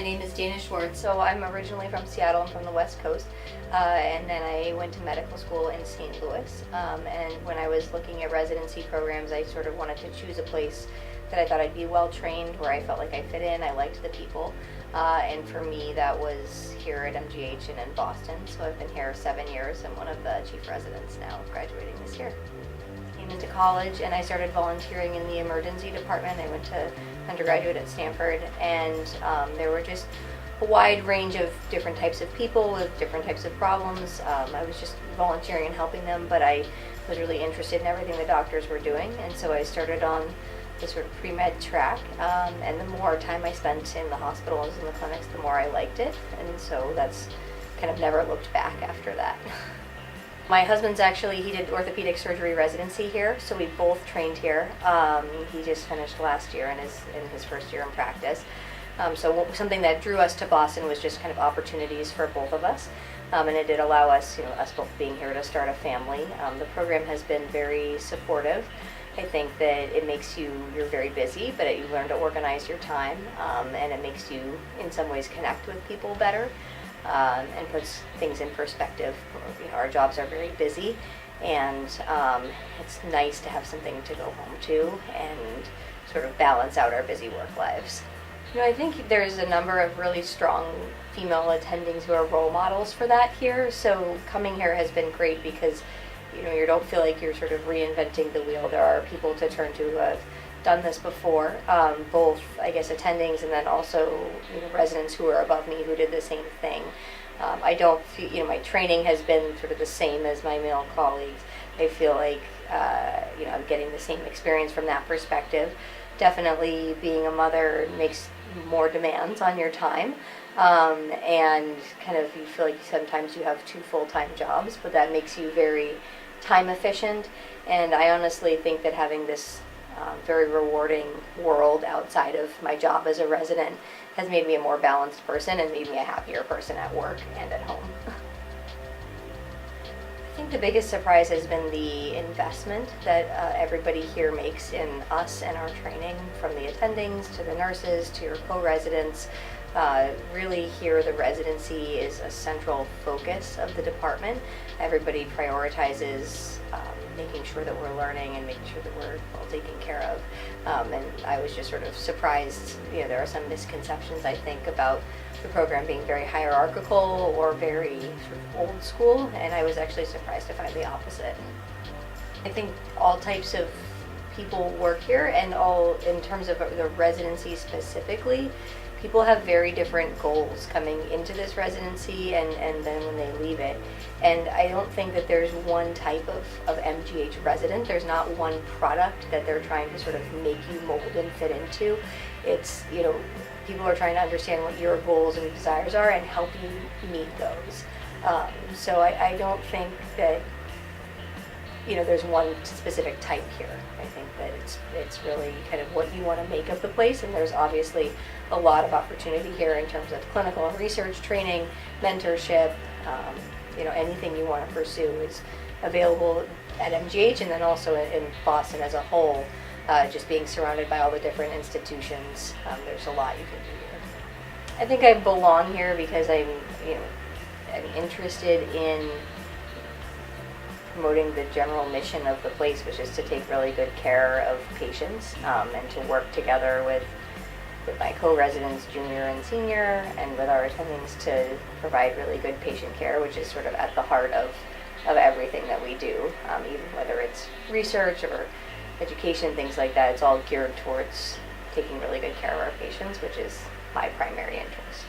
My name is Dana Schwartz. So I'm originally from Seattle. I'm from the West Coast. And then I went to medical school in St. Louis. And when I was looking at residency programs, I sort of wanted to choose a place that I thought I'd be well trained, where I felt like I fit in, I liked the people. And for me, that was here at MGH and in Boston. So I've been here 7 years. I'm one of the chief residents now, graduating this year. Came into college and I started volunteering in the emergency department. I went to undergraduate at Stanford, and there were just a wide range of different types of people with different types of problems. I was just volunteering and helping them, but I was really interested in everything the doctors were doing, and so I started on the sort of pre-med track, and the more time I spent in the hospitals and the clinics, the more I liked it, and so that's kind of never looked back after that. My husband's he did orthopedic surgery residency here, so we both trained here. He just finished last year in his first year in practice. So something that drew us to Boston was just kind of opportunities for both of us. And it did allow us, us both being here, to start a family. The program has been very supportive. I think that it makes you're very busy, but you learn to organize your time, and it makes you, in some ways, connect with people better. And puts things in perspective. Our jobs are very busy, and it's nice to have something to go home to and sort of balance out our busy work lives. I think there's a number of really strong female attendings who are role models for that here. So coming here has been great because you don't feel like you're sort of reinventing the wheel. There are people to turn to who have done this before, both attendings and then also residents who are above me who did the same thing. I don't feel, my training has been sort of the same as my male colleagues. I feel like I'm getting the same experience from that perspective. Definitely being a mother makes more demands on your time, and kind of you feel like sometimes you have 2 full-time jobs, but that makes you very time efficient. And I honestly think that having this very rewarding world outside of my job as a resident has made me a more balanced person and made me a happier person at work and at home. I think the biggest surprise has been the investment that everybody here makes in us and our training, from the attendings to the nurses to your co-residents. Really here the residency is a central focus of the department. Everybody prioritizes making sure that we're learning and making sure that we're well taken care of. And I was just sort of surprised. There are some misconceptions, I think, about the program being very hierarchical or very sort of old school, and I was actually surprised to find the opposite. I think all types of people work here, and all in terms of the residency specifically, people have very different goals coming into this residency and then when they leave it. And I don't think that there's one type of MGH resident. There's not one product that they're trying to sort of make you mold and fit into. It's, people are trying to understand what your goals and desires are and help you meet those. So I don't think that there's one specific type here. I think that it's really kind of what you want to make of the place, and there's obviously a lot of opportunity here in terms of clinical and research training, mentorship, anything you want to pursue is available at MGH, and then also in Boston as a whole, just being surrounded by all the different institutions, there's a lot you can do here. I think I belong here because I'm interested in promoting the general mission of the place, which is to take really good care of patients, and to work together with my co-residents, junior and senior, and with our attendings to provide really good patient care, which is sort of at the heart of everything that we do, even whether it's research or education, things like that. It's all geared towards taking really good care of our patients, which is my primary interest.